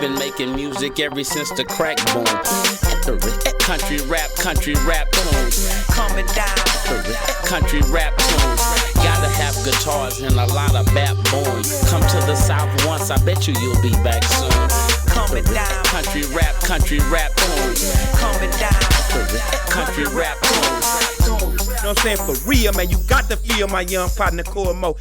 been making music ever since the crack boom. Country rap tunes. Coming down. Country rap tunes. Gotta have guitars and a lot of backbone. Come to the South once, I bet you'll be back soon. Coming down. Country rap tunes. Coming down. Country rap tunes. You know what I'm saying? For real, man, you got to feel my young partner Cory Mo.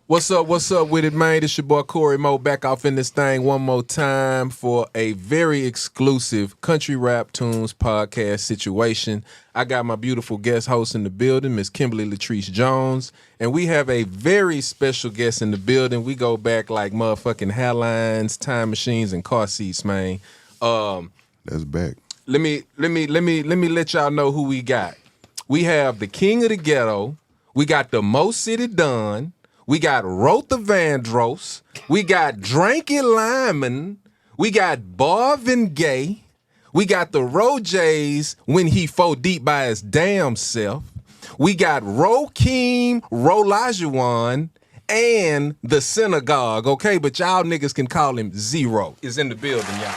What's up with it, man? It's your boy Cory Mo back off in this thing one more time for a very exclusive Country Rap Tunes podcast situation. I got my beautiful guest host in the building, Miss Kimberly Latrice Jones, and we have a very special guest in the building. We go back like motherfucking hairlines, time machines, and car seats, man. That's back. Let me let y'all know who we got. We have the king of the ghetto. We got the Mo City Don. We got Rotha Vandross. We got Dranky Lyman. We got Barvin Gay. We got the Rojays when he 4 deep by his damn self. We got Rokeem Rolajuwon and the synagogue, okay? But y'all niggas can call him Zero. Is in the building, y'all.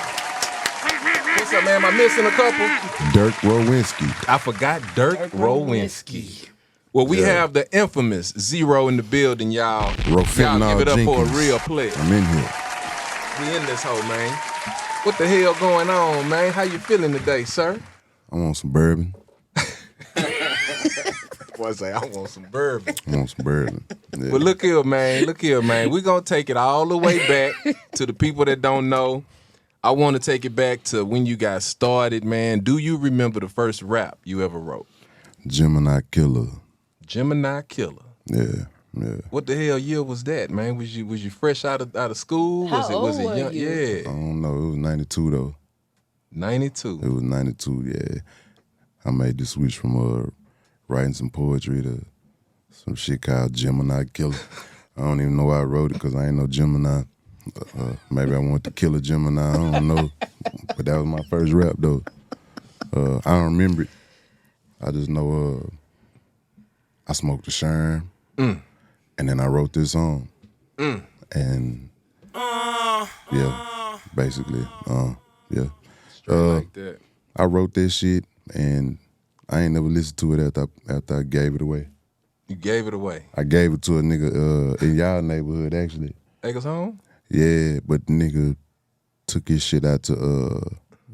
What's up, man? Am I missing a couple? Dirk Rowinski. I forgot Dirk Rowinski. Well, we have the infamous Zero in the building, y'all. Y'all give it up Jenkins. for a real player. I'm in here. We in this hole, man. What the hell going on, man? How you feeling today, sir? I want some bourbon. Boy, say I want some bourbon. I want some bourbon. Yeah. But look here, man. We're going to take it all the way back to the people that don't know. I want to take it back to when you got started, man. Do you remember the first rap you ever wrote? Gemini Killer. Gemini Killer. Yeah. What the hell year was that, man? Was you fresh out of school? How was old it young? were you? Yeah. I don't know. It was 92 though. 92. It was 92. Yeah. I made the switch from writing some poetry to some shit called Gemini Killer. I don't even know why I wrote it because I ain't no Gemini. Maybe I wanted to kill a Gemini. I don't know. But that was my first rap though. I don't remember it. I just know I smoked a sherm, and then I wrote this song, and yeah, basically, yeah. Like that. I wrote that shit, and I ain't never listened to it after I gave it away. You gave it away. I gave it to a nigga in y'all neighborhood, actually. Eggers home? Yeah, but the nigga took his shit out to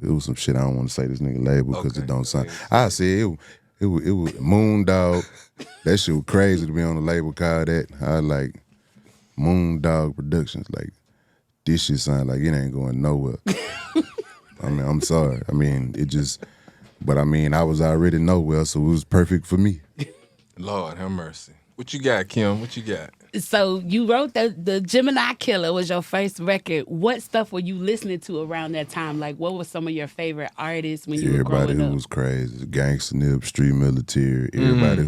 it was some shit I don't want to say this nigga label because it don't sound. I said it was Moondog. That shit was crazy to be on the label called that. I like Moondog Productions. Like this shit sound like it ain't going nowhere. I mean, I'm sorry. I mean, but I mean, I was already nowhere, so it was perfect for me. Lord have mercy. What you got, Kim? What you got? So you wrote the Gemini Killer was your first record. What stuff were you listening to around that time? Like, what were some of your favorite artists when you were growing up? Everybody who was crazy, Gangsta Nip, Street Military, everybody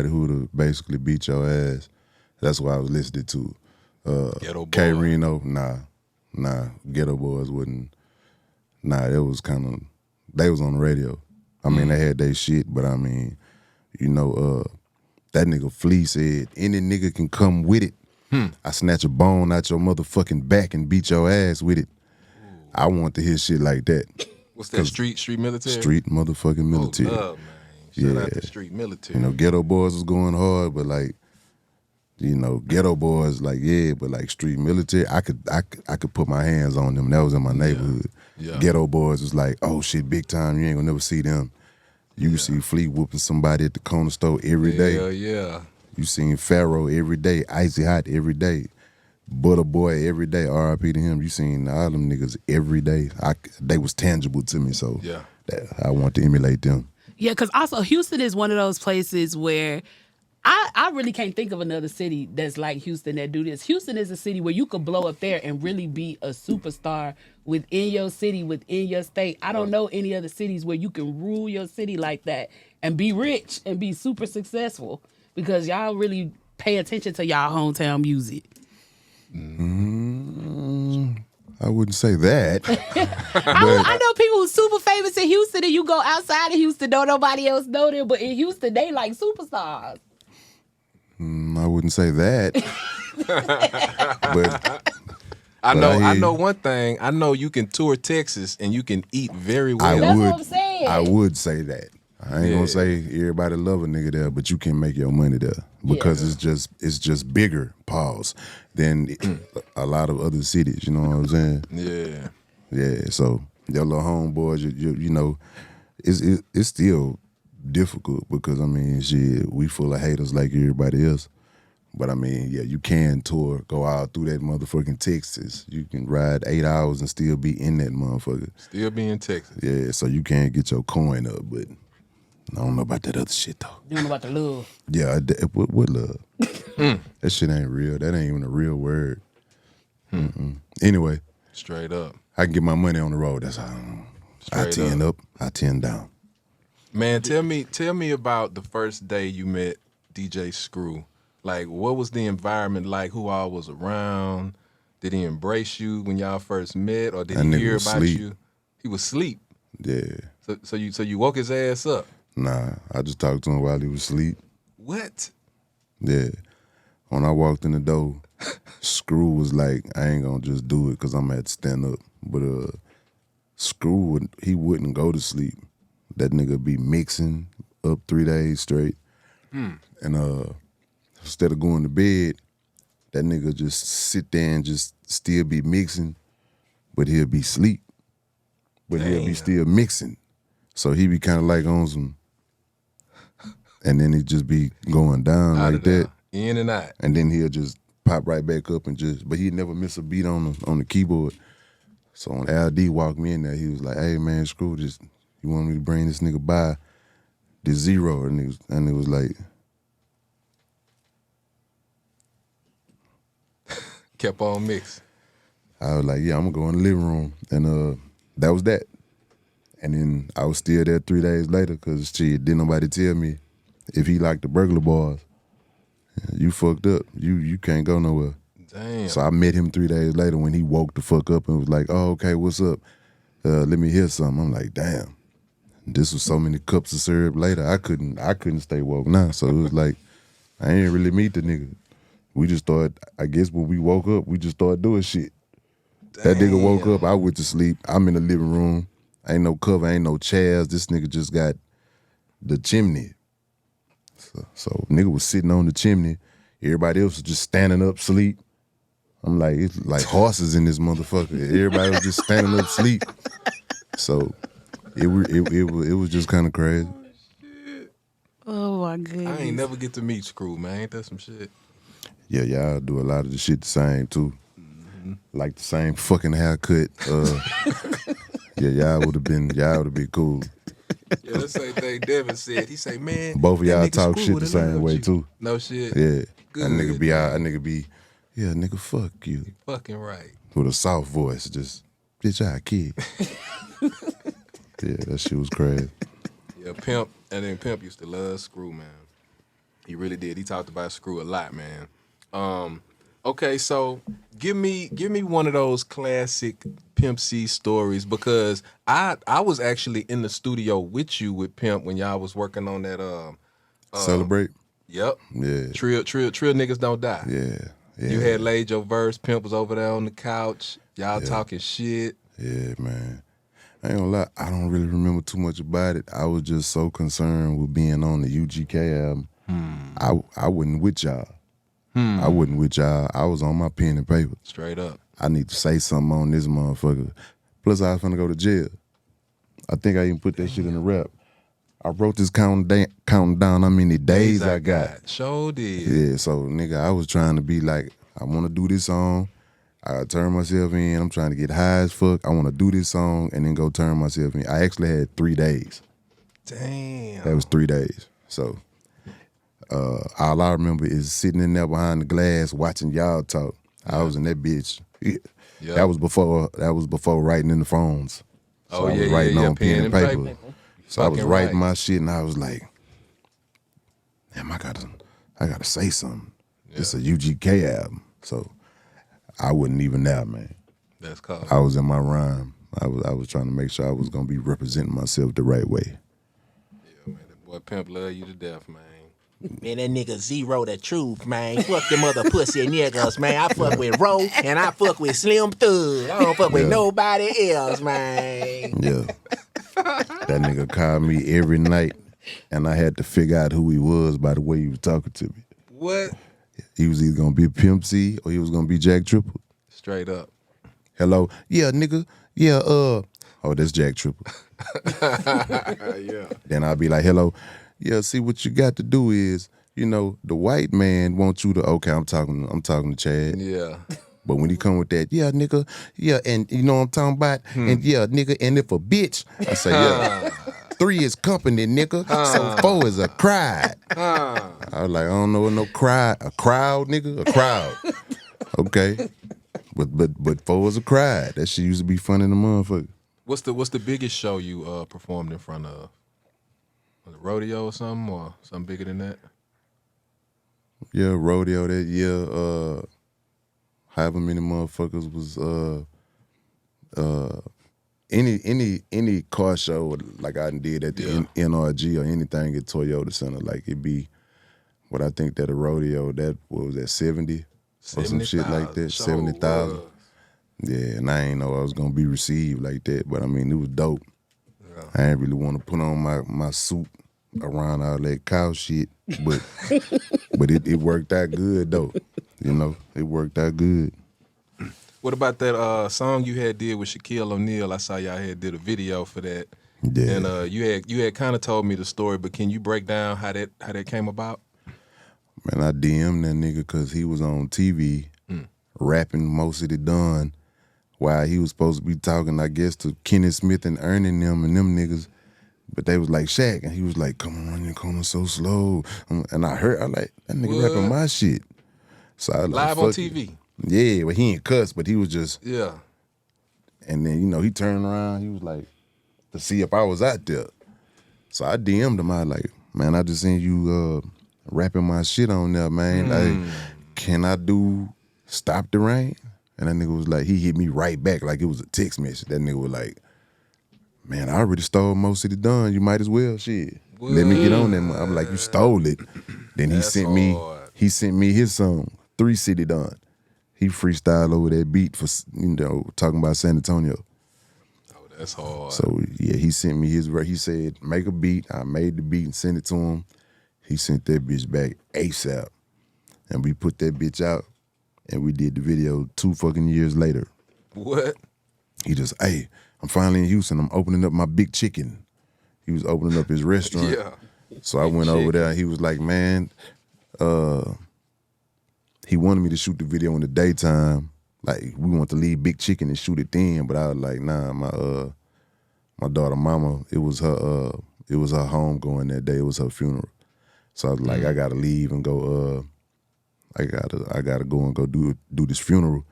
who would've basically beat your ass. That's what I was listening to. Ghetto Boy. K Reno, nah. Ghetto Boys wouldn't. Nah, it was kind of. They was on the radio. I mean, they had their shit, but I mean, you know, that nigga Flea said, any nigga can come with it. I snatch a bone out your motherfucking back and beat your ass with it. Ooh. I want to hear shit like that. What's that, street military? Street motherfucking military. Oh, love, man. Shout out to street military. You know, Ghetto Boys was going hard, but like, you know, Ghetto Boys, like, yeah, but like street military, I could put my hands on them. That was in my neighborhood. Yeah. Ghetto Boys was like, oh shit, big time, you ain't gonna never see them. You see Flea whooping somebody at the corner store every day. Hell yeah. You seen Pharaoh every day, Icy Hot every day, Butter Boy every day, R.I.P. to him. You seen all them niggas every day. They was tangible to me, so yeah. I want to emulate them. Yeah, because also Houston is one of those places where I really can't think of another city that's like Houston that do this. Houston is a city where you could blow up there and really be a superstar within your city, within your state. I don't know any other cities where you can rule your city like that and be rich and be super successful because y'all really pay attention to y'all hometown music. I wouldn't say that. I know people who's super famous in Houston and you go outside of Houston, don't nobody else know them, but in Houston, they like superstars. No, I wouldn't say that. But I know one thing. I know you can tour Texas and you can eat very well. That's what I'm saying. I would say that. I ain't gonna say everybody love a nigga there, but you can make your money there because it's just bigger, pause, than a lot of other cities. You know what I'm saying? Yeah. Yeah. So your little homeboys, you know, it's still difficult because I mean, shit, we full of haters like everybody else. But I mean, yeah, you can tour, go out through that motherfucking Texas. You can ride 8 hours and still be in that motherfucker. Still be in Texas. Yeah, so you can't get your coin up, but I don't know about that other shit though. You don't know about the love. Yeah, what love? That shit ain't real. That ain't even a real word. Anyway, Straight up. I can get my money on the road. That's how I Straight 10 up, I 10 down. Man, tell me about the first day you met DJ Screw. Like, what was the environment like? Who all was around? Did he embrace you when y'all first met, or did That he nigga hear was about asleep. you? He was asleep. Yeah. So you woke his ass up. Nah, I just talked to him while he was asleep. What? Yeah. When I walked in the door, Screw was like, I ain't gonna just do it because I'm gonna have to stand up. But Screw, he wouldn't go to sleep. That nigga be mixing up 3 days straight. And instead of going to bed, that nigga just sit there and just still be mixing, but he'll be asleep. But he'll be still mixing. So he be kind of like on some, and then he just be going down Out like of there. that. In and out. And then he'll just pop right back up and just, but he'd never miss a beat on the keyboard. So when LD walked me in there, he was like, hey man, Screw, just, you want me to bring this nigga by this zero? And it was like, Kept on mixing. I was like, yeah, I'm gonna go in the living room. And that was that. And then I was still there 3 days later because shit, didn't nobody tell me if he liked the burglar bars. You fucked up. You can't go nowhere. Damn. So I met him 3 days later when he woke the fuck up and was like, oh, okay, what's up? Let me hear something. I'm like, damn. This was so many cups of syrup later. I couldn't stay woke now. So it was like, I ain't really meet the nigga. We just started, I guess when we woke up, we just started doing shit. That nigga woke up, I went to sleep. I'm in the living room. Ain't no cover, ain't no chairs. This nigga just got the chimney. So nigga was sitting on the chimney. Everybody else was just standing up, sleep. I'm like, it's like horses in this motherfucker. Everybody was just standing up, sleep. So it was just kind of crazy. Oh my goodness. I ain't never get to meet Screw, man. Ain't that some shit? Yeah, y'all do a lot of the shit the same too. Like the same fucking haircut. Yeah, y'all would have been cool. Yeah, that's the same thing Devin said. He say, man, Both of that y'all nigga talk Screw shit the would've same loved way you. too. No shit. Yeah. Good, That nigga be man. out, that nigga be, yeah, nigga, fuck you. Fucking right. With a soft voice, just, bitch, I kid. Yeah, that shit was crazy. Yeah, Pimp, and then Pimp used to love Screw, man. He really did. He talked about Screw a lot, man. Okay, so give me one of those classic Pimp C stories, because I was actually in the studio with you with Pimp when y'all was working on that Celebrate? Yep. Yeah. Trill Niggas Don't Die. Yeah. Yeah. You had laid your verse, Pimp was over there on the couch, y'all talking shit. Yeah, man. I ain't gonna lie, I don't really remember too much about it. I was just so concerned with being on the UGK album. I wasn't with y'all. I wasn't with y'all. I was on my pen and paper. Straight up. I need to say something on this motherfucker. Plus, I was finna go to jail. I think I even put that shit in the rap. I wrote this counting down how many days I got. Sure did. Yeah, so nigga, I was trying to be like, I want to do this song. I turn myself in. I'm trying to get high as fuck. I want to do this song and then go turn myself in. I actually had 3 days. Damn. That was 3 days. So all I remember is sitting in there behind the glass watching y'all talk. I was in that bitch. Yeah. Yep. That was before writing in the phones. So I was writing on pen and paper. So I was writing my shit and I was like, damn, I gotta say something. Yeah. It's a UGK album. So I wasn't even there, man. That's cool. I was in my rhyme. I was trying to make sure I was gonna be representing myself the right way. Yeah, man. That boy Pimp love you to death, man. Man, that nigga Zero the truth, man. Fuck them other pussy niggas, man. I fuck with Ro and I fuck with Slim Thug. I don't fuck with nobody else, man. Yeah. That nigga called me every night, and I had to figure out who he was by the way he was talking to me. What? He was either gonna be Pimp C or he was gonna be Jack Triple. Straight up. Hello? Yeah, nigga. Yeah, oh, that's Jack Triple. Yeah. Then I'll be like, hello. Yeah, see, what you got to do is, you know, the white man wants you to, okay, I'm talking to Chad. Yeah. But when he come with that, yeah, nigga, yeah, and you know what I'm talking about? And yeah, nigga, and if a bitch, I say, yeah, 3 is company, nigga, so 4 is a crowd. I was like, I don't know what no crowd, a crowd, nigga, a crowd. Okay. But 4 is a crowd. That shit used to be fun in the motherfucker. What's the biggest show you performed in front of? Was it rodeo or something, or something bigger than that? Yeah, rodeo that year, however many motherfuckers was any car show like I did at the NRG or anything at Toyota Center, like it'd be what I think that a rodeo that was at 70 or some shit like that, 70,000. Yeah, and I ain't know I was gonna be received like that, but I mean it was dope. Yeah. I ain't really want to put on my suit around all that cow shit, but it worked out good though. You know, it worked out good. What about that song you had did with Shaquille O'Neal? I saw y'all had did a video for that. Yeah. And you had kind of told me the story, but can you break down how that came about? Man, I DM'd that nigga because he was on TV rapping Most of the Done while he was supposed to be talking, I guess, to Kenneth Smith and Ernie them and them niggas. But they was like SHAQ, and he was like, come on, you're coming so slow. And I like, that nigga rapping my shit. So I was live like, on TV? Yeah, but he ain't cuss, but he was just. Yeah. And then, you know, he turned around, he was like, to see if I was out there. So I DM'd him, I was like, man, I just seen you rapping my shit on there, man. Like, can I do Stop the Rain? And that nigga was like, he hit me right back like it was a text message. That nigga was like, man, I already stole Most of the Done. You might as well, shit. What? Let me get on that. I'm like, you stole it. Then he sent me his song, 3 City Done. He freestyled over that beat for, you know, talking about San Antonio. Oh, that's hard. So yeah, he sent me his. He said, make a beat. I made the beat and sent it to him. He sent that bitch back ASAP, and we put that bitch out, and we did the video 2 fucking years later. What? He just, hey, I'm finally in Houston. I'm opening up my Big Chicken. He was opening up his restaurant. Yeah. So I went over there. He was like, man, he wanted me to shoot the video in the daytime. Like, we want to leave Big Chicken and shoot it then. But I was like, nah, my daughter mama, it was her homegoing that day. It was her funeral. So I was like, I gotta leave and go, I gotta go and go do this funeral.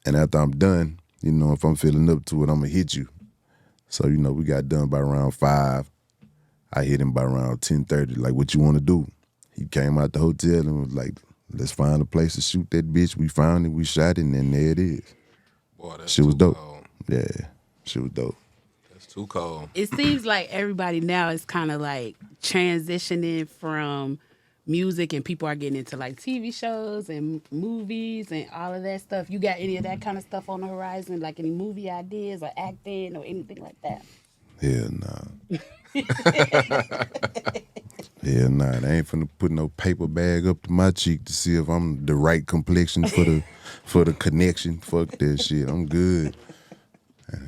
And after I'm done, you know, if I'm feeling up to it, I'm gonna hit you. So, you know, we got done by around 5. I hit him by around 10:30, like, what you wanna do? He came out the hotel and was like, let's find a place to shoot that bitch. We found it, we shot it, and then there it is. Boy, that shit was dope. Cold. Yeah, shit was dope. That's too cold. It seems like everybody now is kind of like transitioning from music, and people are getting into like TV shows and movies and all of that stuff. You got any of that kind of stuff on the horizon, like any movie ideas or acting or anything like that? Hell nah. Hell nah. They ain't finna put no paper bag up to my cheek to see if I'm the right complexion for the connection. Fuck that shit. I'm good.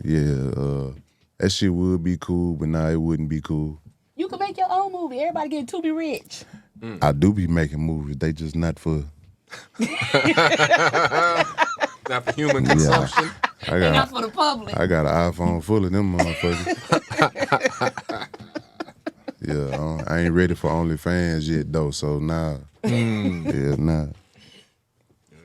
Yeah, that shit would be cool, but nah, it wouldn't be cool. You can make your own movie. Everybody get to be rich. I do be making movies. They just not for... Not for human consumption. Not for the public. I got an iPhone full of them motherfuckers. Yeah, I ain't ready for OnlyFans yet though, so nah. Yeah, nah.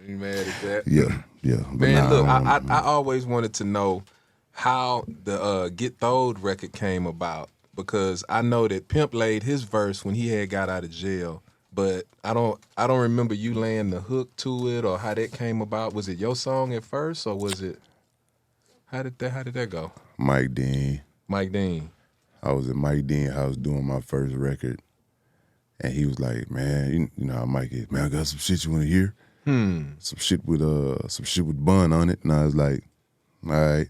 You mad at that? Yeah. But man, nah, look, I always wanted to know how the Get Throwed record came about, because I know that Pimp laid his verse when he had got out of jail, but I don't remember you laying the hook to it or how that came about. Was it your song at first, or was it how did that go? Mike Dean. Mike Dean. I was at Mike Dean's house doing my first record, And he was like, man, you know how Mike is. Man, I got some shit you want to hear? Some shit with Bun on it. And I was like, all right.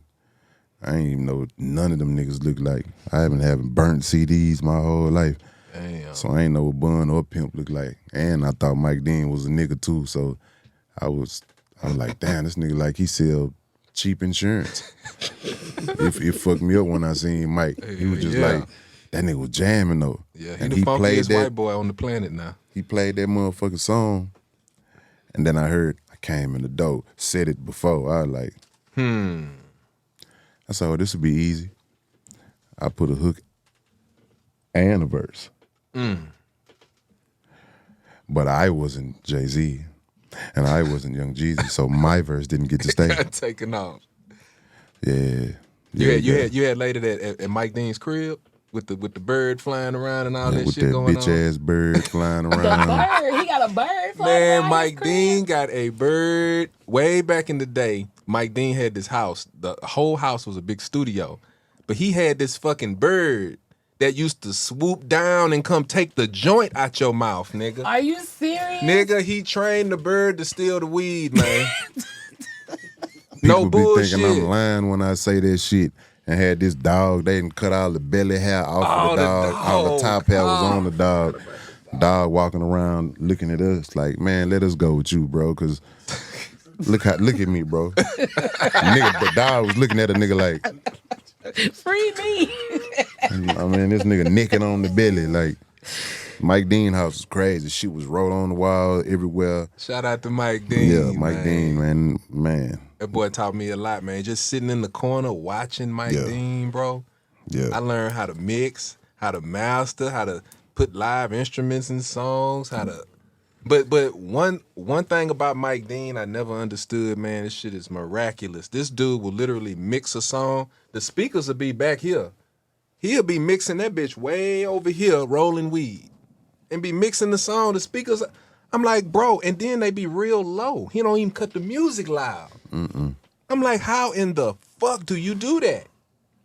I ain't even know what none of them niggas look like. I haven't had burnt CDs my whole life. Damn. So I ain't know what Bun or Pimp look like. And I thought Mike Dean was a nigga too. So I was like, damn, this nigga like he sell cheap insurance. It fucked me up when I seen Mike. He was just like, that nigga was jamming though. Yeah, and he the funkiest white boy on the planet now. He played that motherfucking song. And then I came in the door, said it before. I was like, I said, oh, this would be easy. I put a hook and a verse. But I wasn't Jay-Z, and I wasn't Young Jeezy, so my verse didn't get to stay. Got taken off. Yeah. You had laid it at Mike Dean's crib with the bird flying around and all that with shit that going on. bitch ass bird flying The around. bird. He got a bird flying Man, around Mike his crib. Dean got a bird. Way back in the day, Mike Dean had this house. The whole house was a big studio. But he had this fucking bird that used to swoop down and come take the joint out your mouth, nigga. Are you serious? Nigga, he trained the bird to steal the weed, man. No People bullshit. be thinking I'm lying when I say that shit. And had this dog, they didn't cut all the belly hair off of the dog. All the top hair was on the dog. Dog walking around looking at us like, man, let us go with you, bro, because look at me, bro. Nigga, the dog was looking at a nigga like, free me. I mean, this nigga nicking on the belly. Like, Mike Dean house was crazy. Shit was wrote on the wall everywhere. Shout out to Mike Dean. Yeah, Mike Dean, man. That boy taught me a lot, man. Just sitting in the corner watching Mike Dean, bro. Yeah. I learned how to mix, how to master, how to put live instruments in songs, how to. But one thing about Mike Dean I never understood, man. This shit is miraculous. This dude will literally mix a song. The speakers will be back here. He'll be mixing that bitch way over here, rolling weed, and be mixing the song. The speakers. I'm like, bro, and then they be real low. He don't even cut the music loud. I'm like, how in the fuck do you do that?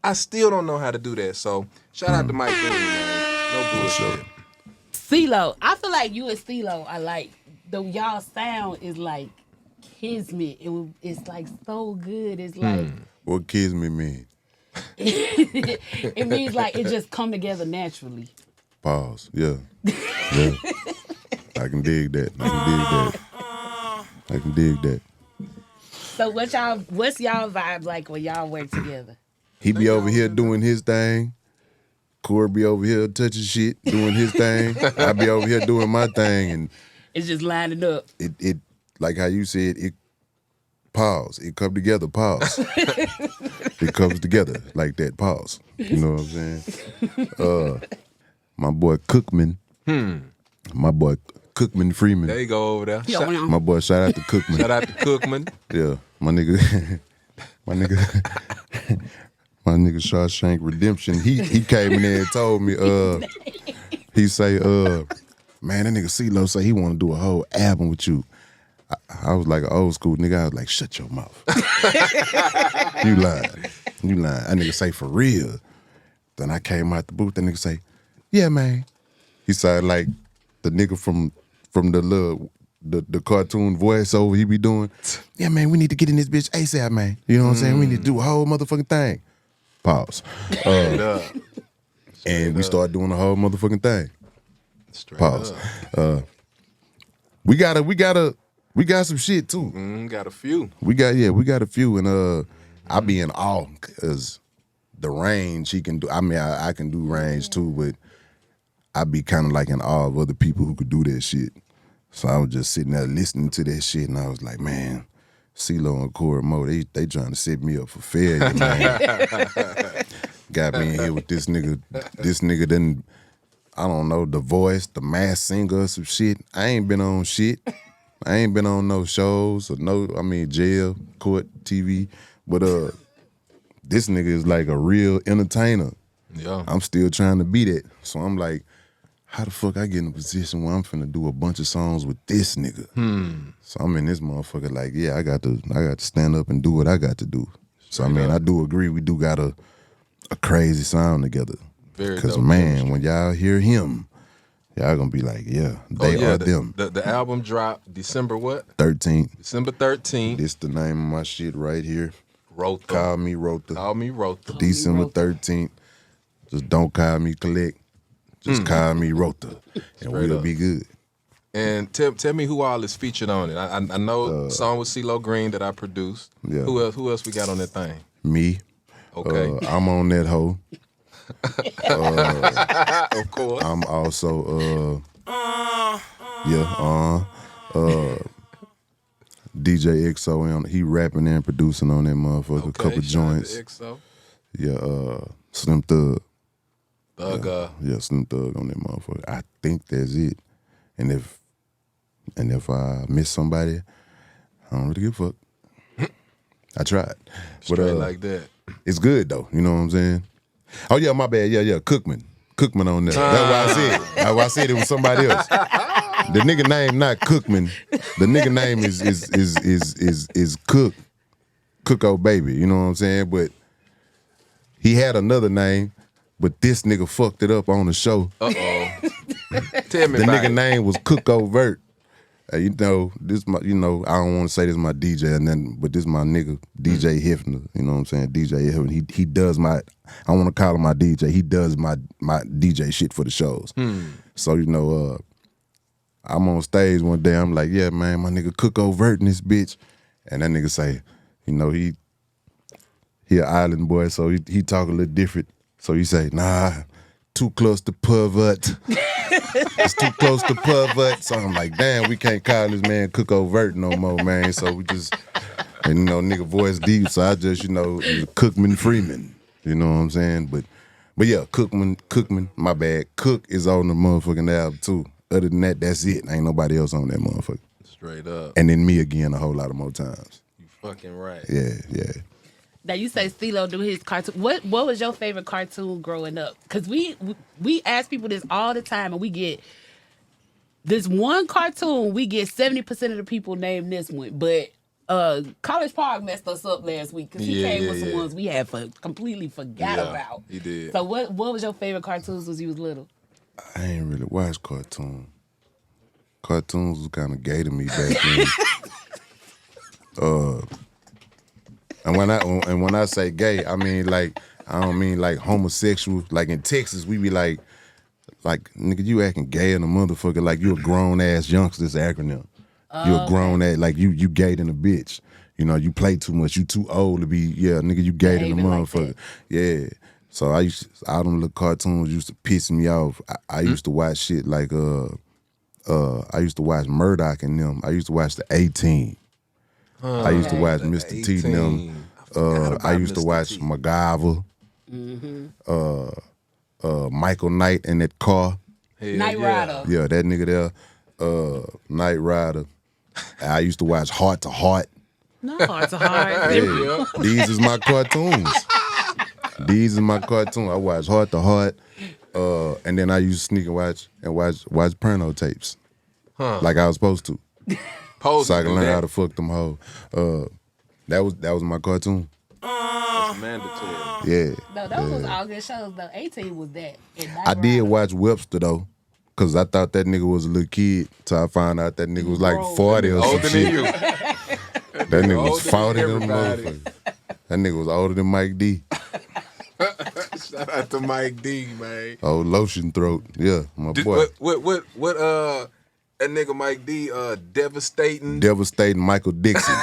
I still don't know how to do that. So shout out to Mike Dean, man. No bullshit. Cee Lo, I feel like you and Cee Lo are like, y'all sound is like kismet. It's like so good. It's like What kismet mean? it means like it just come together naturally. Pause. Yeah. I can dig that. I can dig that. So what's y'all vibe like when y'all work together? He be over here doing his thing. Cory be over here touching shit, doing his thing. I be over here doing my thing, and It's just lining up. it like how you said, it pause. It come together, pause. It comes together like that, pause. You know what I'm saying? My boy Cookman. My boy Cookman Freeman. There you go over there. My boy, shout out to Cookman. Shout out to Cookman. Yeah, my nigga, my nigga Shawshank Redemption. He came in there and told me, he say, man, that nigga Cee Lo say he want to do a whole album with you. I was like an old school nigga. I was like, shut your mouth. You lying. That nigga say for real. Then I came out the booth. That nigga say, yeah, man. He sounded like the nigga from the cartoon voiceover he be doing. Yeah, man, we need to get in this bitch ASAP, man. You know what I'm saying? We need to do a whole motherfucking thing. Pause. And we started doing the whole motherfucking thing. Straight Pause. up. We got some shit too. Got a few. We got a few, and I be in awe because the range he can do. I mean, I can do range too, but I be kind of like in awe of other people who could do that shit. So I was just sitting there listening to that shit, and I was like, man, Cee Lo and Cory Mo, they trying to set me up for failure, man. Got me in here with this nigga. This nigga didn't, I don't know, The Voice, The Masked Singer, or some shit. I ain't been on shit. I ain't been on no shows or jail, court, TV. But this nigga is like a real entertainer. Yeah. I'm still trying to be that. So I'm like, how the fuck I get in a position where I'm finna do a bunch of songs with this nigga? So I'm in this motherfucker like, yeah, I got to stand up and do what I got to do. So I mean, I do agree we do got a crazy sound together. Very Because dope man, chemistry. when y'all hear him, Y'all gonna be like, yeah, they are them. The album dropped December what? 13th. December 13th. This the name of my shit right here. Rotha. Call me Rotha. Call me Rotha. December 13th. Just don't call me Collect. Just call me Rotha, and we'll be good. And tell me who all is featured on it. I know song with Cee Lo Green that I produced. Yeah. Who else we got on that thing? Me. Okay. I'm on that hoe. Of course. I'm also DJ XO. He rapping and producing on that motherfucker. Okay, A couple joints. XO. Yeah. Slim Thug. Thug. Yeah, Slim Thug on that motherfucker. I think that's it. And if I miss somebody, I don't really give a fuck. I tried. Straight like that. It's good though. You know what I'm saying? Oh yeah, my bad. Yeah. Cookman on there. That's why I said. That's why I said it was somebody else. The nigga name not Cookman. The nigga name is Cook. Cook Baby. You know what I'm saying? But he had another name, but this nigga fucked it up on the show. Tell me the about nigga it. name was Cook Overt. You know, this my, you know, I don't want to say this my DJ and then, but this my nigga DJ Hefner. You know what I'm saying? DJ Hefner. He does my. I want to call him my DJ. He does my DJ shit for the shows. So you know, I'm on stage one day. I'm like, yeah, man, my nigga Cook Overt in this bitch, and that nigga say, you know, he an island boy, so he talk a little different. So he say, nah, too close to pervert. It's too close to pervert. So I'm like, damn, we can't call this man Cook Overt no more, man. So we just, and you know, nigga voice deep. So I just, you know, Cookman Freeman. You know what I'm saying? But yeah, Cookman, my bad. Cook is on the motherfucking album too. Other than that, that's it. Ain't nobody else on that motherfucker. Straight up. And then me again a whole lot of more times. You fucking right. Yeah. Now you say Cee Lo do his cartoon. What was your favorite cartoon growing up? Because we ask people this all the time, and we get this one cartoon. We get 70% of the people name this one, but College Park messed us up last week because he came with some ones we had completely forgot about. He did. So what was your favorite cartoons when you was little? I ain't really watched cartoons. Cartoons was kind of gay to me back then. And when I say gay, I mean like I don't mean like homosexual. Like in Texas, we be like nigga, you acting gay in a motherfucker. Like you a grown ass youngster. This acronym. You a grown ass like you gay than a bitch. You know you play too much. You too old to be nigga. You gay than a motherfucker. Like yeah. So all them little cartoons used to piss me off. I used to watch shit like I used to watch Murdoch and them. I used to watch the A-Team. I used to watch Mr. T and them. I used to watch MacGyver. Michael Knight in that car. Knight Rider. Yeah, that nigga there. Knight Rider. I used to watch Heart to Heart. No, Heart to Heart. Yeah. These is my cartoons. These is my cartoons. I watch Heart to Heart. And then I used to sneak and watch porno tapes. Like I was supposed to. So I can learn how to fuck them hoes. That was my cartoon. That's mandatory. Yeah. No, those was all good shows though. 18 was that. I did watch Webster though, cause I thought that nigga was a little kid. So I found out that nigga was like 40 or some Older shit. than you. That nigga was 40 than motherfucker. That nigga was older than Mike D. Shout out to Mike D, man. Oh, lotion throat. Yeah, my boy. What that nigga Mike D devastating Michael Dixon.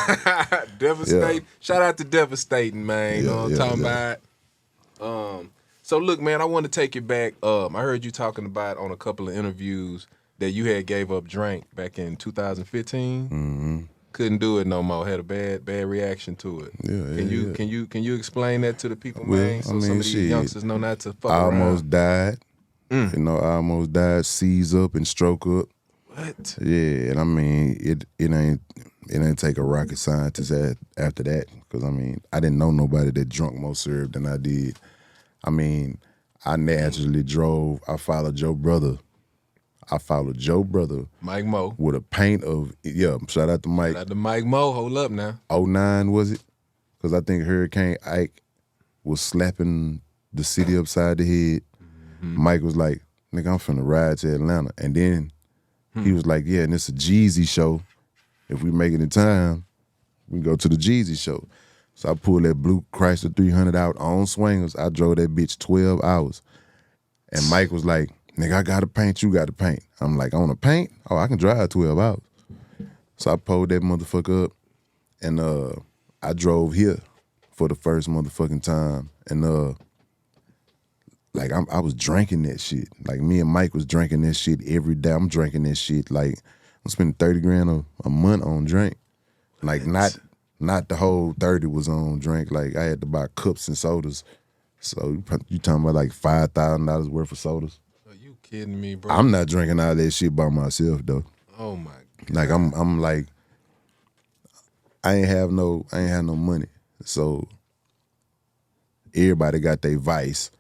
devastating. Yeah. Shout out to devastating, man. You know what I'm talking about? So look, man, I want to take you back. I heard you talking about on a couple of interviews that you had gave up drink back in 2015. Mm-hmm. Couldn't do it no more. Had a bad reaction to it. Can you explain that to the people, man? So some of these youngsters know not to fuck I around. almost died. You know, I almost died, seize up and stroke up. What? Yeah, and I mean, it ain't take a rocket scientist after that, because I mean, I didn't know nobody that drunk more syrup than I did. I mean, I naturally drove. I followed Joe Brother, Mike Mo, with a paint of shout out to Mike. Shout out to Mike Mo. Hold up now. 09 was it? Because I think Hurricane Ike was slapping the city upside the head. Mm-hmm. Mike was like, nigga, I'm finna ride to Atlanta. And then he was like, yeah, and it's a Jeezy show. If we make it in time, we can go to the Jeezy show. So I pulled that blue Chrysler 300 out on swingers. I drove that bitch 12 hours. And Mike was like, nigga, I gotta paint, you gotta paint. I'm like, I wanna paint? Oh, I can drive 12 hours. So I pulled that motherfucker up and I drove here for the first motherfucking time. And like I was drinking that shit. Like me and Mike was drinking that shit every day. I'm drinking that shit. Like I'm spending 30 grand a month on drink. Like not the whole 30 was on drink. Like I had to buy cups and sodas. So you talking about like $5,000 worth of sodas? Are you kidding me, bro? I'm not drinking all that shit by myself though. Oh my God. Like I'm like I ain't have no money. So everybody got their vice.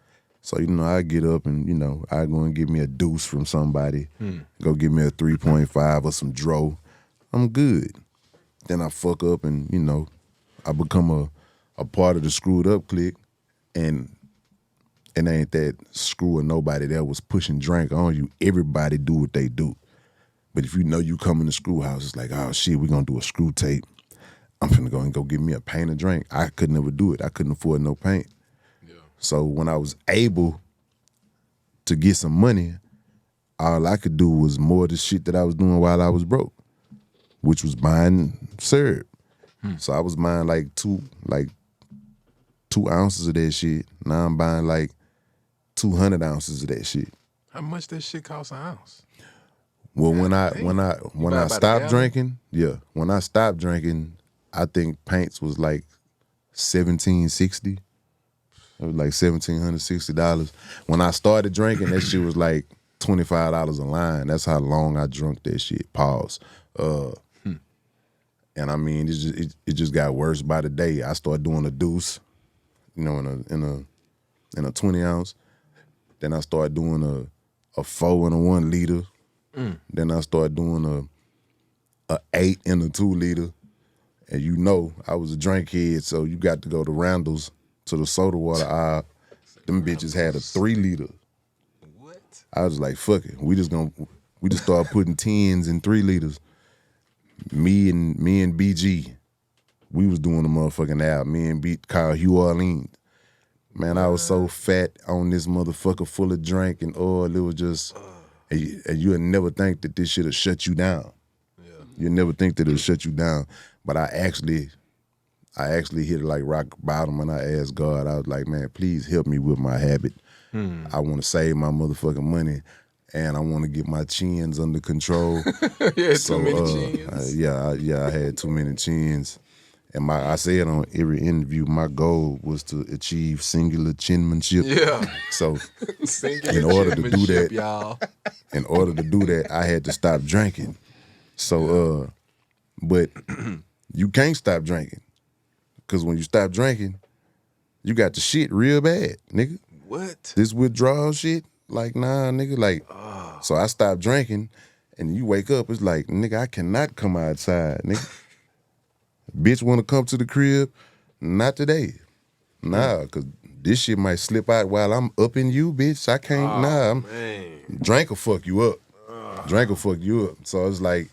So, you know, I get up and, you know, I go and get me a deuce from somebody. Go get me a 3.5 or some dro. I'm good. Then I fuck up and, you know, I become a part of the screwed up clique. And it ain't that screwing nobody that was pushing drink on you. Everybody do what they do. But if you know you come in the screw house, it's like, oh shit, we gonna do a screw tape. I'm finna go and go get me a paint and drink. I could never do it. I couldn't afford no paint. Yeah. So when I was able to get some money, all I could do was more of the shit that I was doing while I was broke, which was buying syrup. So I was buying like two ounces of that shit. Now I'm buying like 200 ounces of that shit. How much that shit cost an ounce? Well, when I stopped drinking, when I stopped drinking, I think paints was like $1,760. It was like $1,760. When I started drinking, that shit was like $25 a line. That's how long I drunk that shit. Pause. And I mean, it just got worse by the day. I started doing a deuce, you know, in a 20 ounce. Then I started doing a 4 and a 1 liter. Then I started doing a 8 and a 2 liter. And you know, I was a drink head, so you got to go to Randall's to the soda water aisle. Them bitches had a 3 liter. What? I was like, fuck it. We just started putting 10s in 3 liters. Me and BG, we was doing the motherfucking album. Me and B called Hugh Orleans. Man, I was so fat on this motherfucker full of drink and oil. It was just, and you would never think that this shit would shut you down. Yeah. You never think that it'll shut you down. But I actually hit it like rock bottom, and I asked God, I was like, man, please help me with my habit. I want to save my motherfucking money, and I want to get my chins under control. Too many chins. I had too many chins. And I said on every interview, my goal was to achieve singular chinmanship. Yeah. So in order to do that, y'all. In order to do that, I had to stop drinking. So, but you can't stop drinking. Because when you stop drinking, you got the shit real bad, nigga. What? This withdrawal shit, like, nah, nigga, like, so I stopped drinking, and you wake up, it's like, nigga, I cannot come outside, nigga. Bitch want to come to the crib? Not today. Nah, because this shit might slip out while I'm up in you, bitch. I can't, drink will fuck you up. Drink will fuck you up. So it's like,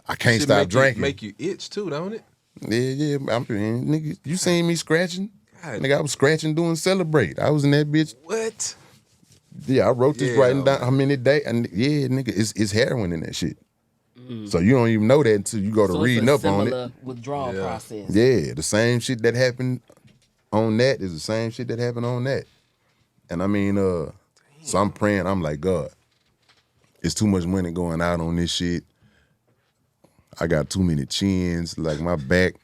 I can't stop drinking. Make you itch too, don't it? Yeah, nigga, you seen me scratching? God. Nigga, I was scratching doing Celebrate. I was in that bitch. What? Yeah, I wrote this writing down how many days. And yeah, nigga, it's heroin in that shit. So you don't even know that until you go to reading up on it. Similar withdrawal process. Yeah, the same shit that happened on that is the same shit that happened on that. And I mean, so I'm praying, I'm like, God, it's too much money going out on this shit. I got too many chins, like my back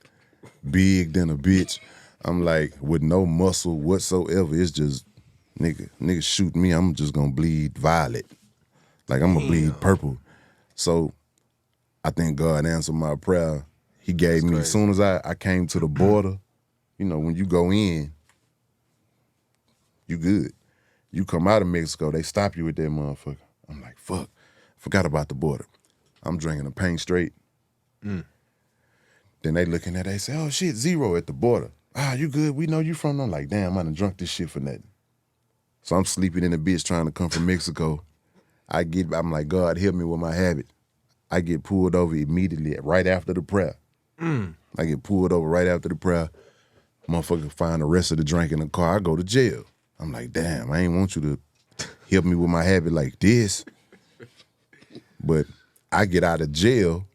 big than a bitch. I'm like, with no muscle whatsoever, it's just, nigga shoot me, I'm just gonna bleed violet. Like I'm gonna bleed purple. So I think God answered my prayer. He gave me, as soon as I came to the border, you know, when you go in, you good. You come out of Mexico, they stop you with that motherfucker. I'm like, fuck, forgot about the border. I'm drinking a paint straight. Then they looking at it, they say, oh shit, 0 at the border. You good, we know you from. I'm like, damn, I done drunk this shit for nothing. So I'm sleeping in a bitch trying to come from Mexico. I'm like, God, help me with my habit. I get pulled over immediately right after the prayer. I get pulled over right after the prayer. Motherfucker find the rest of the drink in the car. I go to jail. I'm like, damn, I ain't want you to help me with my habit like this. But I get out of jail.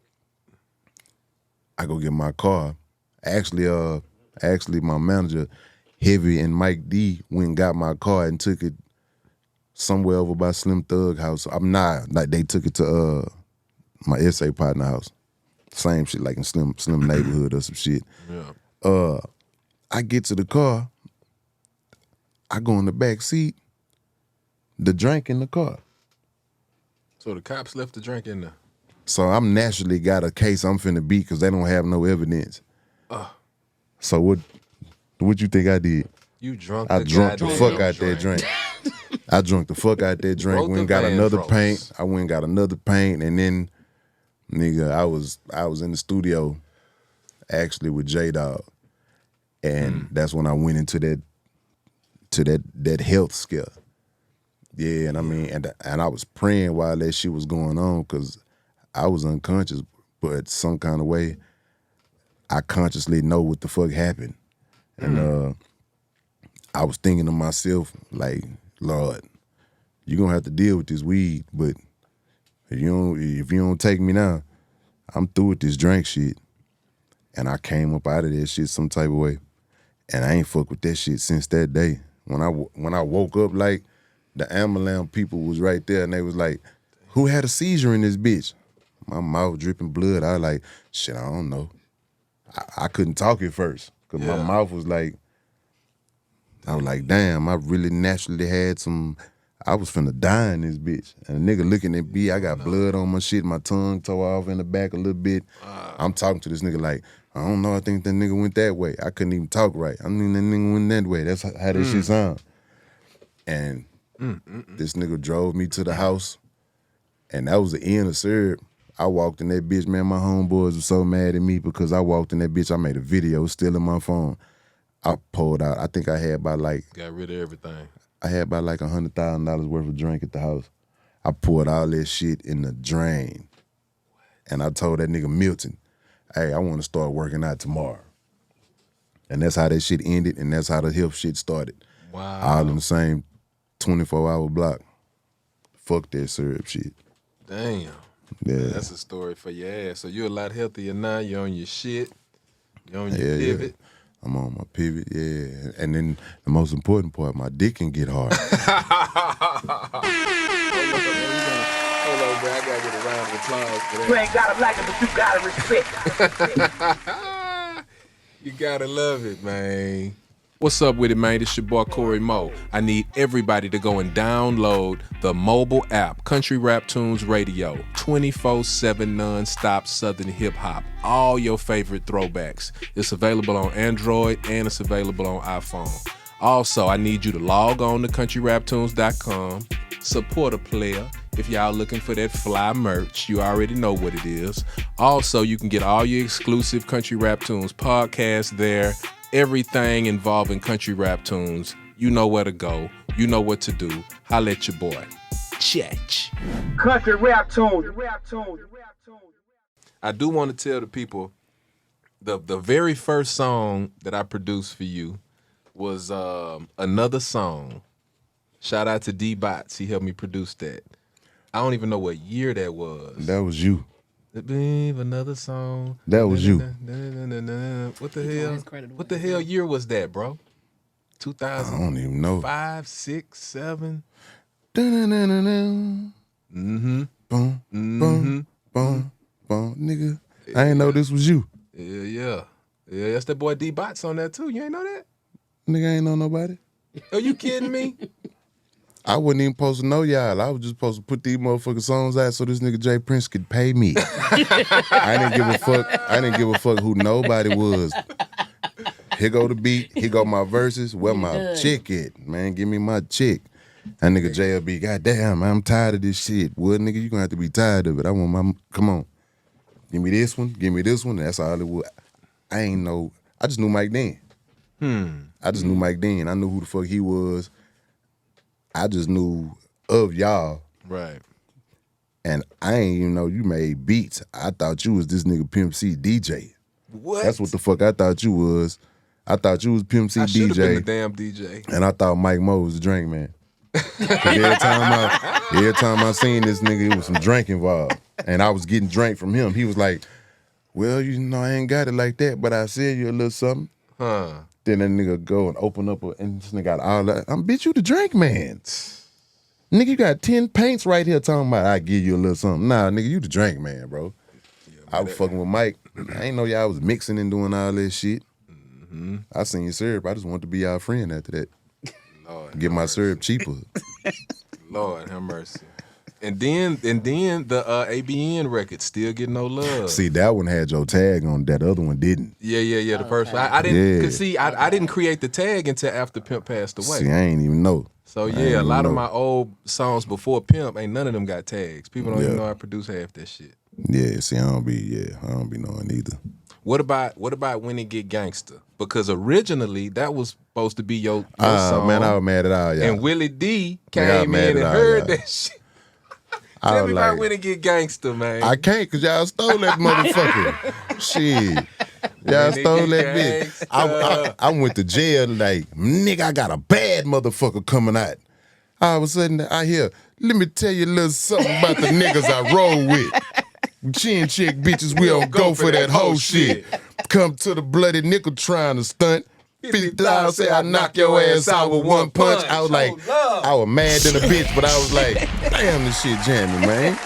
I go get my car. Actually, my manager, Heavy and Mike D, went and got my car and took it somewhere over by Slim Thug house. Like they took it to my SA partner house. Same shit, like in Slim neighborhood or some shit. Yeah. I get to the car. I go in the back seat. The drink in the car. So the cops left the drink in there. So I'm naturally got a case I'm finna beat because they don't have no evidence. So what you think I did? You drunk? I drunk the fuck out that drink. I drunk the fuck out that drink. Went and got another paint. I went and got another paint, and then, nigga, I was in the studio, actually with J-Dog, and that's when I went into that health scare. Yeah, and I mean, and I was praying while that shit was going on because I was unconscious, but some kind of way, I consciously know what the fuck happened. And I was thinking to myself, like, Lord, you're gonna have to deal with this weed, but if you don't take me now, I'm through with this drink shit. And I came up out of that shit some type of way. And I ain't fuck with that shit since that day. When I woke up, like, the ambulance people was right there and they was like, who had a seizure in this bitch? My mouth dripping blood. I was like, shit, I don't know. I couldn't talk at first because my mouth was like, I was like, damn, I really naturally had some, I was finna die in this bitch. And a nigga looking at me, I got blood on my shit, my tongue tore off in the back a little bit. I'm talking to this nigga like, I don't know, I think that nigga went that way. I couldn't even talk right. I mean, that nigga went that way. That's how that shit sound. And this nigga drove me to the house, and that was the end of syrup. I walked in that bitch, man, my homeboys were so mad at me because I walked in that bitch, I made a video, still in my phone. I pulled out, I think I had about like... Got rid of everything. I had about like $100,000 worth of drink at the house. I poured all that shit in the drain. And I told that nigga Milton, hey, I want to start working out tomorrow. And that's how that shit ended, and that's how the health shit started. Wow. All in the same 24-hour block. Fuck that syrup shit. Damn. Yeah. Man, that's a story for your ass. So you're a lot healthier now. You're on your shit. You're on your pivot. Yeah. I'm on my pivot, yeah. And then the most important part, my dick can get hard. Hold on, bro. I gotta get a round of applause for that. You ain't gotta like it, but you gotta respect. You gotta love it, man. What's up with it, man? It's your boy Cory Mo. I need everybody to go and download the mobile app, Country Rap Tunes Radio, 24/7 non-stop Southern hip hop. All your favorite throwbacks. It's available on Android and it's available on iPhone. Also, I need you to log on to countryraptunes.com, support a player. If y'all looking for that fly merch, you already know what it is. Also, you can get all your exclusive Country Rap Tunes podcasts there. Everything involving Country Rap Tunes. You know where to go. You know what to do. Holla at your boy. Chech. Country Rap Tunes. I do want to tell the people the very first song that I produced for you was Another Song. Shout out to D-Bots. He helped me produce that. I don't even know what year that was. That was you. Another song. That was you. What the hell? What the hell year was that, bro? 2000. I don't even know. 5, 6, 7. Boom, boom, boom, boom, nigga. I ain't know this was you. Yeah. That's that boy D-Bots on that too. You ain't know that? Nigga, I ain't know nobody. Are you kidding me? I wasn't even supposed to know y'all. I was just supposed to put these motherfucking songs out so this nigga Jay Prince could pay me. I didn't give a fuck. I didn't give a fuck who nobody was. Here go the beat. Here go my verses. Where my chick at? Man, give me my chick. That nigga JLB, goddamn, I'm tired of this shit. Well, nigga, you gonna have to be tired of it. I want my, come on. Give me this one. Give me this one. That's all it was. I ain't know. I just knew Mike then. I just knew Mike then. I knew who the fuck he was. I just knew of y'all. Right. And I ain't even know you made beats. I thought you was this nigga Pimp C DJ. What? That's what the fuck I thought you was. I thought you was Pimp C I should have been the DJ. damn DJ. And I thought Mike Mo was the drink man. 'Cause every time I seen this nigga, it was some drink involved. And I was getting drink from him. He was like, well, you know, I ain't got it like that, but I said you a little something. Huh. Then that nigga go and open up, and this nigga got all that. Bitch, you the drink man. Nigga, you got 10 paints right here talking about I give you a little something. Nah, nigga, you the drink man, bro. I was fucking with Mike. I ain't know y'all was mixing and doing all that shit. Mm-hmm. I seen your syrup. I just wanted to be y'all friend after that. Lord, Get my syrup cheaper. Lord have mercy. And then the ABN record still get no love. See, that one had your tag on. That other one didn't. Yeah. The first one. I didn't. Cause see, I didn't create the tag until after Pimp passed away. See, I ain't even know. So yeah, a lot of my old songs before Pimp, ain't none of them got tags. People don't even know I produced half that shit. Yeah, see, I don't be knowing either. What about When It Get Gangster? Because originally that was supposed to be your song. Man, I was mad at all y'all. And Willie D came in and heard that shit. Tell me about When It Get Gangster, man. I can't, cause y'all stole that motherfucker. Shit. Y'all stole that bitch. I went to jail like, nigga, I got a bad motherfucker coming out. All of a sudden, I hear, let me tell you a little something about the niggas I roll with. Chin chick bitches, we don't go for that whole shit. Come to the bloody nickel trying to stunt. 50,000 say I knock your ass out with one punch. I was like, I was mad than a bitch, but I was like, damn, this shit jamming, man.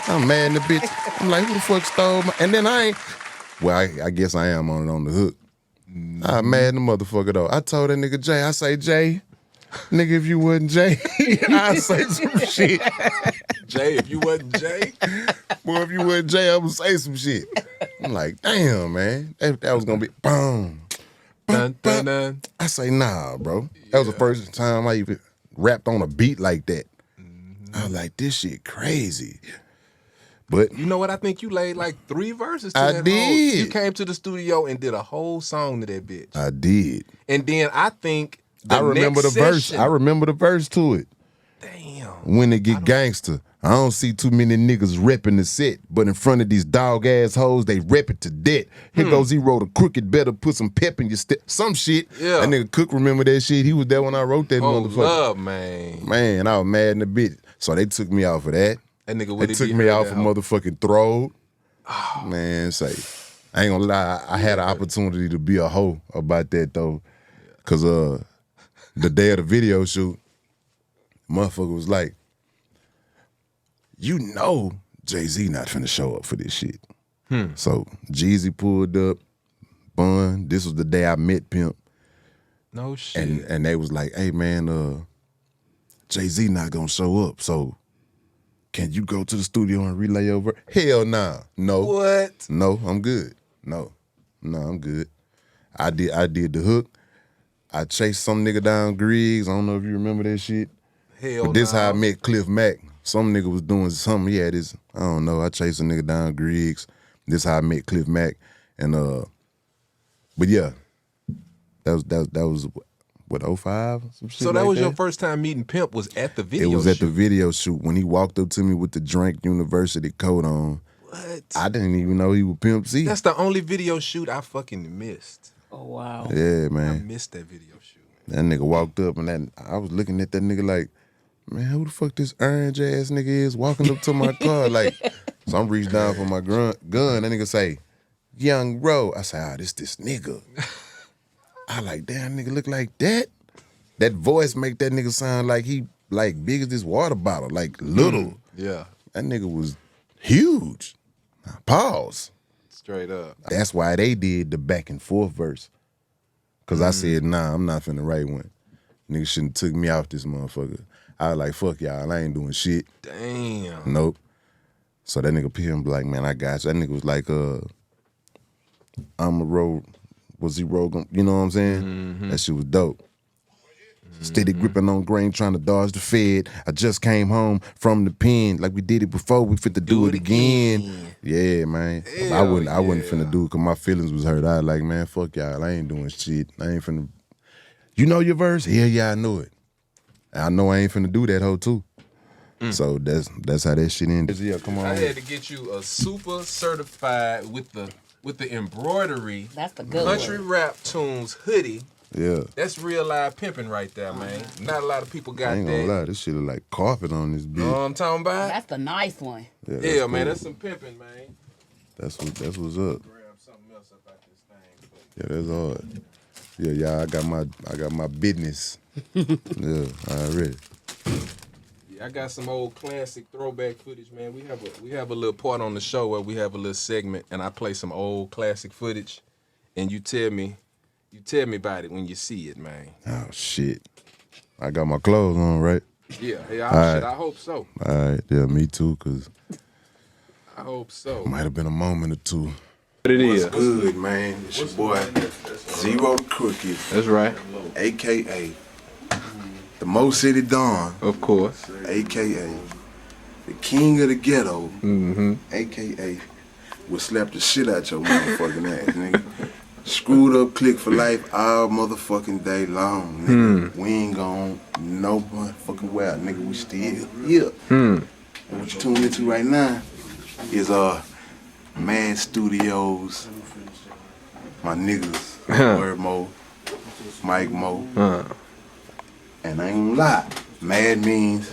I'm mad in the bitch. I'm like, who the fuck stole my... And then I ain't... Well, I guess I am on the hook. I'm mad in the motherfucker, though. I told that nigga Jay, I say, Jay, nigga, if you wasn't Jay, I'd say some shit. Jay, if you wasn't Jay? Boy, if you wasn't Jay, I would say some shit. I'm like, damn, man. That was gonna be... Boom. Dun, dun, dun. I say, nah, bro. That was the first time I even rapped on a beat like that. I was like, this shit crazy. But you know what? I think you laid like 3 verses to I that did. You came to the studio and did a whole song to that bitch. I did. And then I think I remember the verse. I remember the verse to it. Damn. When it get gangster. I don't see too many niggas repping the set, but in front of these dog ass hoes, they rep it to death. Here goes he wrote a crooked, better put some pep in your step. Some shit. Yeah. That nigga Cook remember that shit. He was there when I wrote that motherfucker. Love, man. Man, I was mad in the bitch. So they took me off of that. That nigga They took me off of motherfucking Throw. Oh. Man, say, I ain't gonna lie, I had an opportunity to be a hoe about that though. Cause the day of the video shoot, motherfucker was like, you know Jay-Z not finna show up for this shit. So Jeezy pulled up, Bun. This was the day I met Pimp. No shit. And they was like, hey man, Jay-Z not gonna show up, so can you go to the studio and relay over? Hell nah. No. What? No, I'm good. No, I'm good. I did the hook. I chased some nigga down Griggs. I don't know if you remember that shit. Hell But this nah. how I met Cliff Mack. Some nigga was doing something. He had this, I don't know, I chased a nigga down Griggs. This how I met Cliff Mack. And but yeah, that was what, 05? Some shit So that like was your first time meeting Pimp was at the video It was shoot. at the video shoot when he walked up to me with the Drink University coat on. What? I didn't even know he was Pimp C. That's the only video shoot I fucking missed. Oh, wow. Yeah, I man. missed that video shoot. That nigga walked up and I was looking at that nigga like, man, who the fuck this orange ass nigga is walking up to my car? Like, so I'm reached down for my gun. That nigga say, Young Ro. I say, this nigga. I like, damn, nigga look like that. That voice make that nigga sound like he like big as this water bottle, like little. Yeah. That nigga was huge. Pause. Straight up. That's why they did the back and forth verse. Cause I said, nah, I'm not finna write one. Nigga shouldn't took me off this motherfucker. I was like, fuck y'all, I ain't doing shit. Damn. Nope. So that nigga Pim be like, man, I got you. That nigga was like, I'm a road. Was he road? You know what I'm saying? That shit was dope. Steady gripping on grain, trying to dodge the Fed. I just came home from the pen, like we did it before. We fit to do it again. Yeah, man. I wasn't finna do it because my feelings was hurt. I was like, man, fuck y'all. I ain't doing shit. I ain't finna. You know your verse? Yeah, I know it. I know I ain't finna do that hoe too. So that's how that shit ended. Yeah, come on. I had to get you a super certified with the embroidery. That's the good Country one. Rap Tunes hoodie. Yeah. That's real live pimping right there, man. Not a lot of people got I ain't gonna that. lie, this shit look like carpet on this bitch. You know what I'm talking about? That's the nice one. Yeah, Yeah, cool. man, that's some pimping, man. That's what's up. Grab something else up out this thing. Yeah, that's hard. Yeah, I got my business. Yeah, already. Yeah, I got some old classic throwback footage, man. We have a little part on the show where we have a little segment, and I play some old classic footage, and you tell me about it when you see it, man. Oh shit. I got my clothes on, right? Yeah, right. I hope so. All right, yeah, me too, cause I hope so. might have been a moment or two. What it is? Good, man. It's your boy, Zero the Crooked, That's right. a.k.a. the Mo City Don, Of course. a.k.a. the King of the Ghetto, a.k.a. will slap the shit out your motherfucking ass, nigga. Screwed up click for life all motherfucking day long, nigga. We ain't gone no motherfucking well, nigga. We still here. And what you tuning into right now is Mad Studios, my niggas, Word Mo, Mike Mo, and I ain't gonna lie, Mad means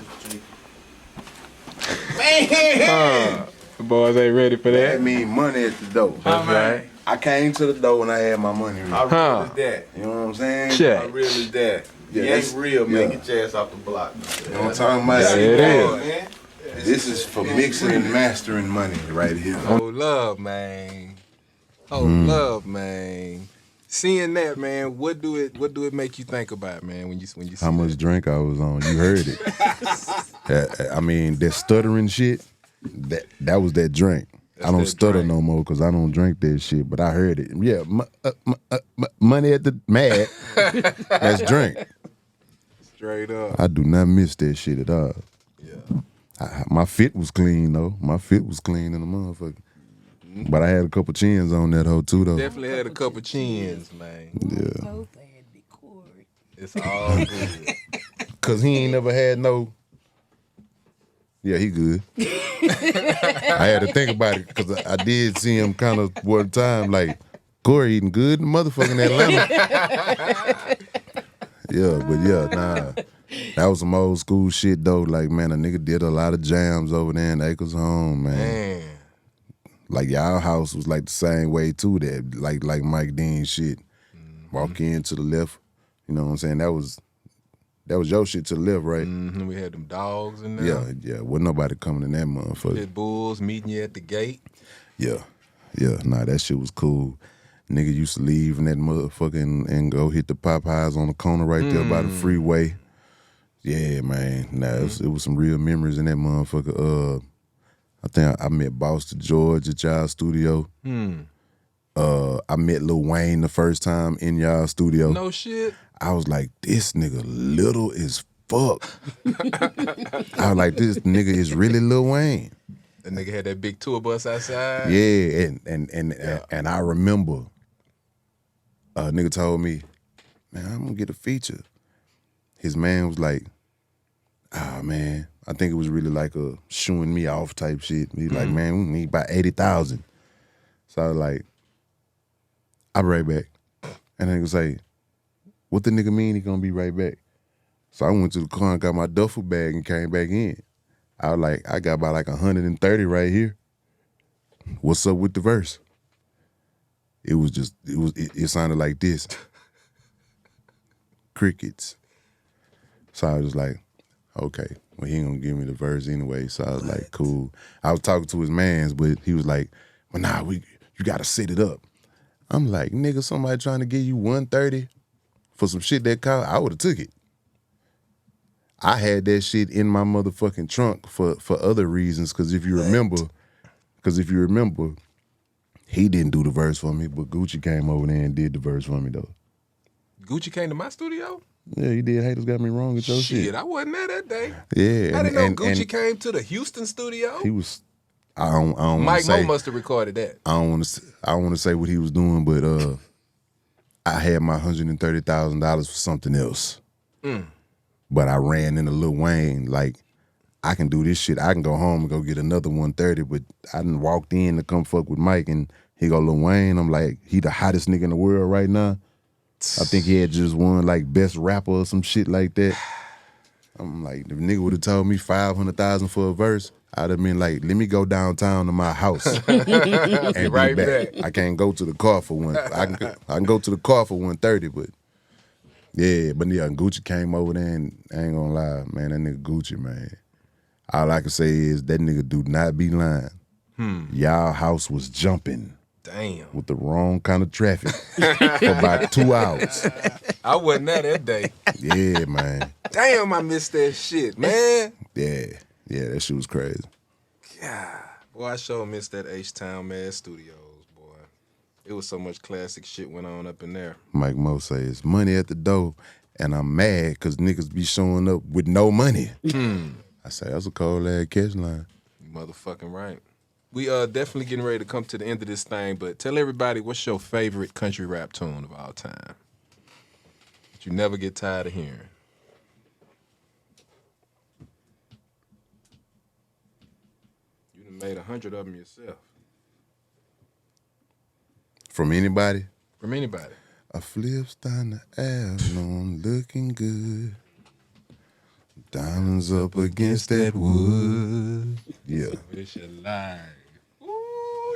man. The boys ain't ready for That mean money at the door. That's right. I came to the door when I had my money. How real is that? You know what I'm saying? Check. How real is that? Yeah, You ain't that's- real, man. yeah. Get your ass off the block. You know what I'm talking about? Yeah, it is. Man. This is for mixing and mastering money right here. Oh, love, man. Oh, love, man. Seeing that, man, what do it make you think about, man, when you see How much drink I was on? You heard it. I mean, that stuttering shit. That was that drink. I don't that stutter drink. no more because I don't drink that shit. But I heard it. Yeah, money at the mad. That's drink. Straight up. I do not miss that shit at all. Yeah. My fit was clean though. My fit was clean in the motherfucker. But I had a couple chins on that hoe too though. Definitely had a couple chins, man. Yeah. Both had the Cory. It's all good. Cause he ain't never had no. Yeah, he good. I had to think about it because I did see him kind of one time like Cory eating good in motherfucking Atlanta. Yeah, but yeah, nah. That was some old school shit though. Like, man, a nigga did a lot of jams over there in Acres Home, man. Man. Like y'all house was like the same way too. That like Mike Dean shit. Walk in to the left. You know what I'm saying? That was your shit to the left, right? Mm-hmm. We had them dogs in there. Yeah. Wasn't nobody coming in that motherfucker. Pit bulls meeting you at the gate. Yeah. Nah, that shit was cool. Nigga used to leave in that motherfucking and go hit the Popeyes on the corner right there by the freeway. Yeah, man. Nah, it was some real memories in that motherfucker. I think I met Boston George at y'all studio. I met Lil Wayne the first time in y'all studio. No shit. I was like, this nigga little as fuck. I was like, this nigga is really Lil Wayne. That nigga had that big tour bus outside. Yeah, and I remember a nigga told me, man, I'm gonna get a feature. His man was like, man, I think it was really like a shooing me off type shit. He was like, man, we need about 80,000. So I was like, I'll be right back. And then he was like, what the nigga mean he gonna be right back? So I went to the car and got my duffel bag and came back in. I was like, I got about like 130 right here. What's up with the verse? It sounded like this. Crickets. So I was like, okay, well, he ain't gonna give me the verse anyway. So I was like, cool. I was talking to his mans, but he was like, well, nah, you gotta set it up. I'm like, nigga, somebody trying to give you 130 for some shit that cost, I would've took it. I had that shit in my motherfucking trunk for other reasons, because if you remember, he didn't do the verse for me, but Gucci came over there and did the verse for me though. Gucci came to my studio? Yeah, he did. Haters got me wrong with your shit. I wasn't there that day. Yeah. I didn't know Gucci came to the Houston studio. He was, I don't Mike say, Mo must have recorded that. I don't want to say what he was doing, but I had my $130,000 for something else. But I ran into Lil Wayne like I can do this shit. I can go home and go get another 130, but I done walked in to come fuck with Mike, and he go, Lil Wayne. I'm like, he the hottest nigga in the world right now. I think he had just won like best rapper or some shit like that. I'm like, if nigga would have told me $500,000 for a verse, I'd have been like, let me go downtown to my house and Right be back. back. I can't go to the car for one. I can go to the car for 130, but yeah, Gucci came over there, and I ain't gonna lie, man, that nigga Gucci, man. All I can say is that nigga do not be lying. Y'all house was jumping. Damn. With the wrong kind of traffic for about 2 hours. I wasn't there that day. Yeah, man. Damn, I missed that shit, man. Yeah, that shit was crazy. God. Boy, I sure missed that H-Town Mad Studios, boy. It was so much classic shit went on up in there. Mike Mo says, money at the door, and I'm mad because niggas be showing up with no money. I say, that's a cold-ass catch line. You motherfucking right. We definitely getting ready to come to the end of this thing, but tell everybody, what's your favorite country rap tune of all time that you never get tired of hearing? You done made 100 of them yourself. From anybody? From anybody. A flips down the Avalon, looking good. Diamonds up against that wood. Yeah. It's your line. Ooh,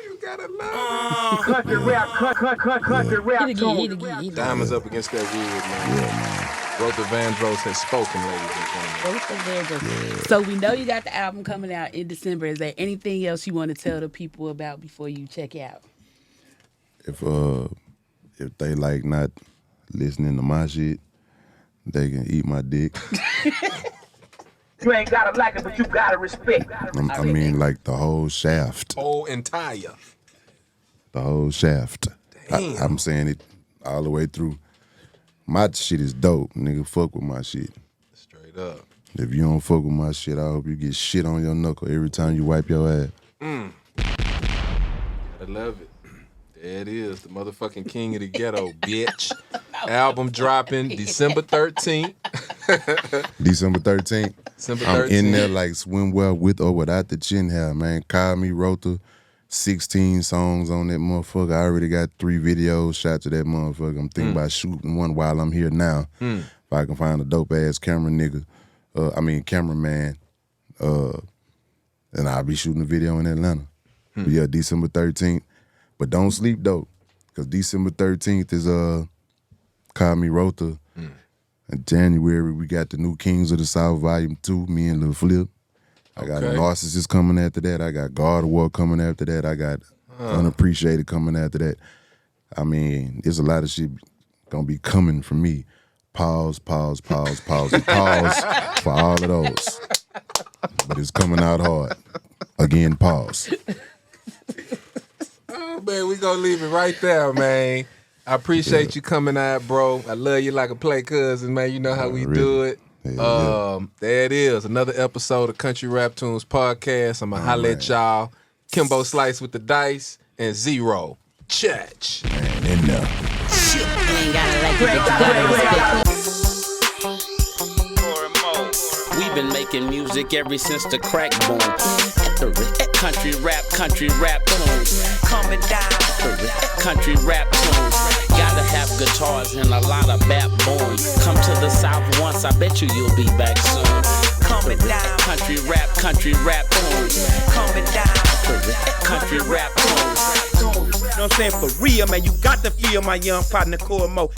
you got a line. Country rap, country rap. Hit again. Diamonds up against that wood, man. Yeah, man. Rotha Vandross has spoken, ladies and gentlemen. So we know you got the album coming out in December. Is there anything else you want to tell the people about before you check out? If they like not listening to my shit, they can eat my dick. You ain't gotta like it, but you gotta respect. I mean, like the whole shaft. Whole entire. The whole shaft. Damn. I'm saying it all the way through. My shit is dope. Nigga, fuck with my shit. Straight up. If you don't fuck with my shit, I hope you get shit on your knuckle every time you wipe your ass. I love it. There it is, the motherfucking king of the ghetto, bitch. Album dropping December 13th. December 13th. December I'm 13th. in there like swimwear with or without the chin hair, man. Call me, Rotha. 16 songs on that motherfucker. I already got 3 videos shot to that motherfucker. I'm thinking about shooting one while I'm here now. If I can find a dope-ass cameraman, and I'll be shooting a video in Atlanta. But yeah, December 13th. But don't sleep, though, because December 13th is Call Me Rotha. In January, we got the new Kings of the South Volume 2, me and Lil Flip. I got Narcissist coming after that. I got God of War coming after that. I got Unappreciated coming after that. I mean, there's a lot of shit gonna be coming from me. Pause, and pause for all of those. But it's coming out hard. Again, pause. Oh, man, we gonna leave it right there, man. I appreciate you coming out, bro. I love you like a play cousin, man. You know how we do it. There it is, another episode of Country Rap Tunes Podcast. I'm gonna holla at y'all. Kimbo Slice with the dice and Zero. Church. Man, in there. Ain't gotta like it, but you gotta respect it. We've been making music ever since the crack boom. Country rap tunes. Coming down. Country rap tunes. Gotta have guitars and a lot of backbone. Come to the South once, I bet you'll be back soon. Coming down. Country rap tunes. Coming down. Country rap tunes. You know what I'm saying? For real, man, you got to feel my young partner, Cory Mo.